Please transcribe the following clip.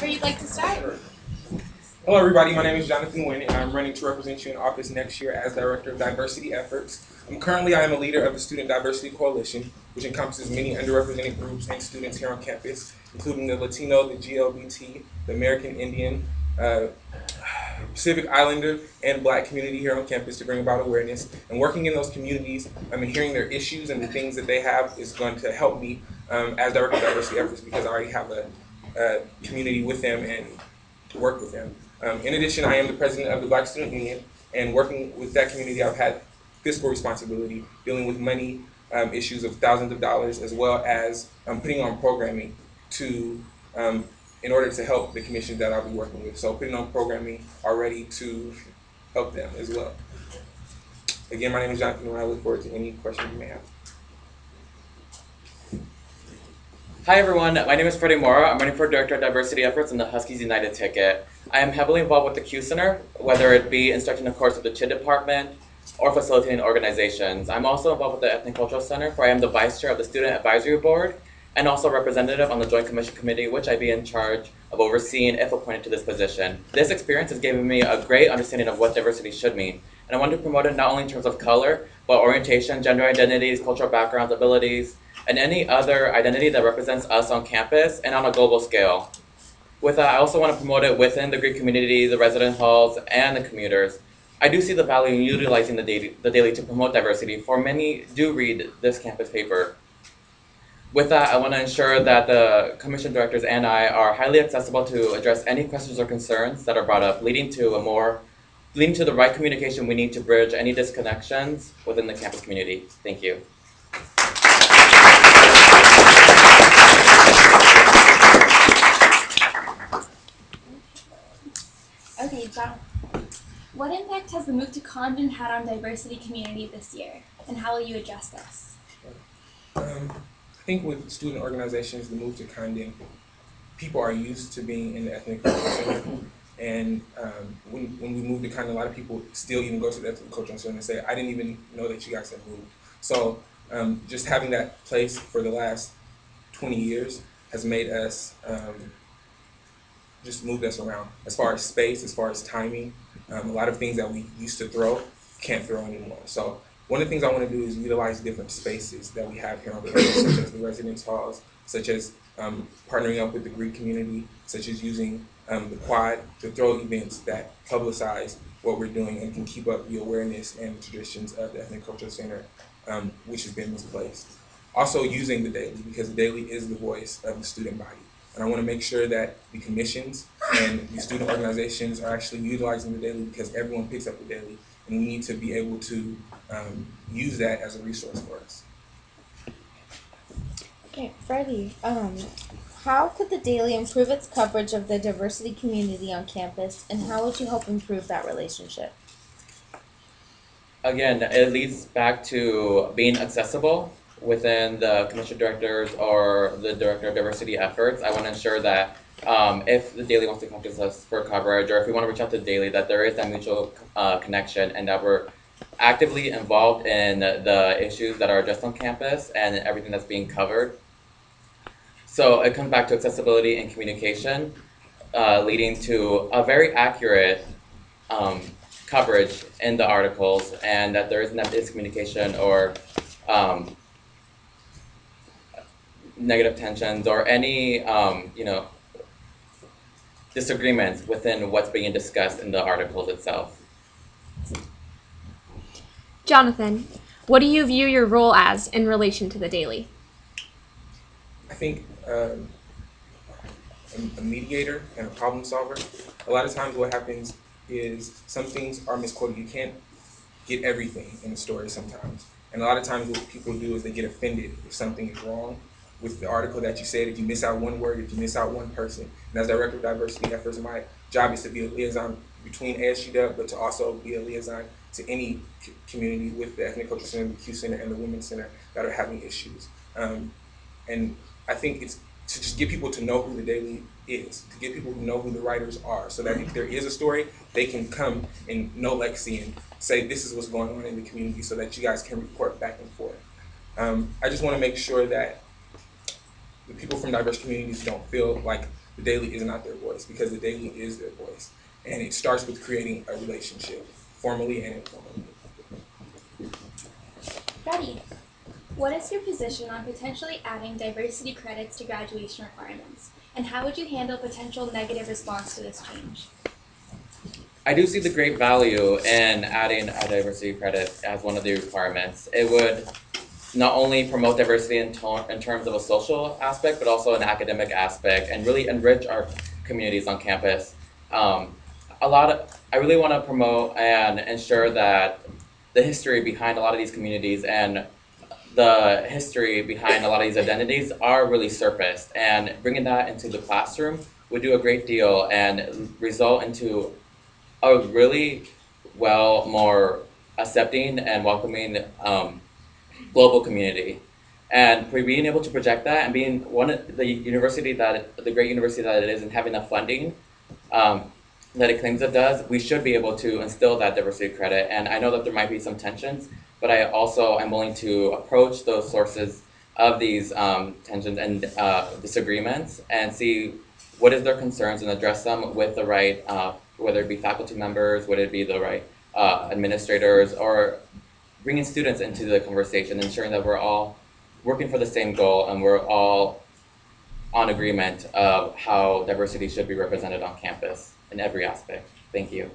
whenever you'd like to start. Hello everybody, my name is Jonathan Nguyen and I'm running to represent you in office next year as Director of Diversity Efforts. Currently I am a leader of the Student Diversity Coalition, which encompasses many underrepresented groups and students here on campus, including the Latino, the GLBT, the American Indian, Pacific Islander, and Black community here on campus to bring about awareness. And working in those communities and hearing their issues and the things that they have is going to help me as Director of Diversity Efforts because I already have a community with them and work with them. In addition, I am the president of the Black Student Union, and working with that community, I've had fiscal responsibility, dealing with money issues of thousands of dollars, as well as putting on programming to, in order to help the commissions that I'll be working with. So putting on programming already to help them as well. Again, my name is Jonathan, and I look forward to any questions you may have. Hi everyone, my name is Freddie Moore. I'm running for Director of Diversity Efforts in the Huskies United ticket. I am heavily involved with the Q Center, whether it be instructing the course of the CHID department or facilitating organizations. I'm also involved with the Ethnic Cultural Center, where I am the Vice Chair of the Student Advisory Board and also representative on the Joint Commission Committee, which I be in charge of overseeing if appointed to this position. This experience has given me a great understanding of what diversity should mean, and I want to promote it not only in terms of color, but orientation, gender identities, cultural backgrounds, abilities, and any other identity that represents us on campus and on a global scale. With that, I also want to promote it within the Greek community, the resident halls, and the commuters. I do see the value in utilizing the daily to promote diversity, for many do read this campus paper. With that, I want to ensure that the commission directors and I are highly accessible to address any questions or concerns that are brought up, leading to the right communication we need to bridge any disconnections within the campus community. Thank you. Okay, John. What impact has the move to Condon had on diversity community this year, and how will you address this? I think with student organizations, the move to Condon, people are used to being in the Ethnic Cultural Center. And when we moved to Condon, a lot of people still even go to the Ethnic Cultural Center and say, I didn't even know that you guys had moved. So just having that place for the last 20 years has made us just moved us around. As far as space, as far as timing, a lot of things that we used to throw, can't throw anymore. So one of the things I want to do is utilize different spaces that we have here on campus, such as the residence halls, such as partnering up with the Greek community, such as using the quad to throw events that publicize what we're doing and can keep up the awareness and the traditions of the Ethnic Cultural Center, which has been misplaced. Also using the daily, because the daily is the voice of the student body. And I want to make sure that the commissions and the student organizations are actually utilizing the daily, because everyone picks up the daily, and we need to be able to use that as a resource for us. Okay, Freddie, how could the Daily improve its coverage of the diversity community on campus, and how would you help improve that relationship? Again, it leads back to being accessible within the commission directors or the Director of Diversity Efforts. I want to ensure that if the Daily wants to come to us for coverage, or if we want to reach out to the Daily, that there is that mutual connection, and that we're actively involved in the issues that are addressed on campus and everything that's being covered. So it comes back to accessibility and communication, leading to a very accurate coverage in the articles, and that there isn't that miscommunication or negative tensions or any disagreements within what's being discussed in the articles itself. Jonathan, what do you view your role as in relation to the Daily? I think a mediator and a problem solver. A lot of times what happens is some things are misquoted. You can't get everything in the story sometimes. And a lot of times what people do is they get offended if something is wrong with the article that you said, if you miss out one word, if you miss out one person. And as Director of Diversity Efforts, my job is to be a liaison between ASUW, but to also be a liaison to any community with the Ethnic Cultural Center, the Q Center, and the Women's Center that are having issues. And I think it's to just get people to know who the Daily is, to get people to know who the writers are, so that if there is a story, they can come and know Lexi and say, this is what's going on in the community, so that you guys can report back and forth. I just want to make sure that the people from diverse communities don't feel like the daily is not their voice, because the daily is their voice. And it starts with creating a relationship, formally and informally. Freddie, what is your position on potentially adding diversity credits to graduation requirements? And how would you handle potential negative response to this change? I do see the great value in adding a diversity credit as one of the requirements. It would not only promote diversity in terms of a social aspect, but also an academic aspect, and really enrich our communities on campus. I really want to promote and ensure that the history behind a lot of these communities and the history behind a lot of these identities are really surfaced, and bringing that into the classroom would do a great deal and result into a really more accepting and welcoming global community. And for being able to project that and being the great university that it is, and having the funding that it claims it does, we should be able to instill that diversity credit. And I know that there might be some tensions, but I also am willing to approach those sources of these tensions and disagreements and see what is their concerns and address them with the right, whether it be faculty members, whether it be the right administrators, or bringing students into the conversation, ensuring that we're all working for the same goal and we're all on agreement of how diversity should be represented on campus in every aspect. Thank you.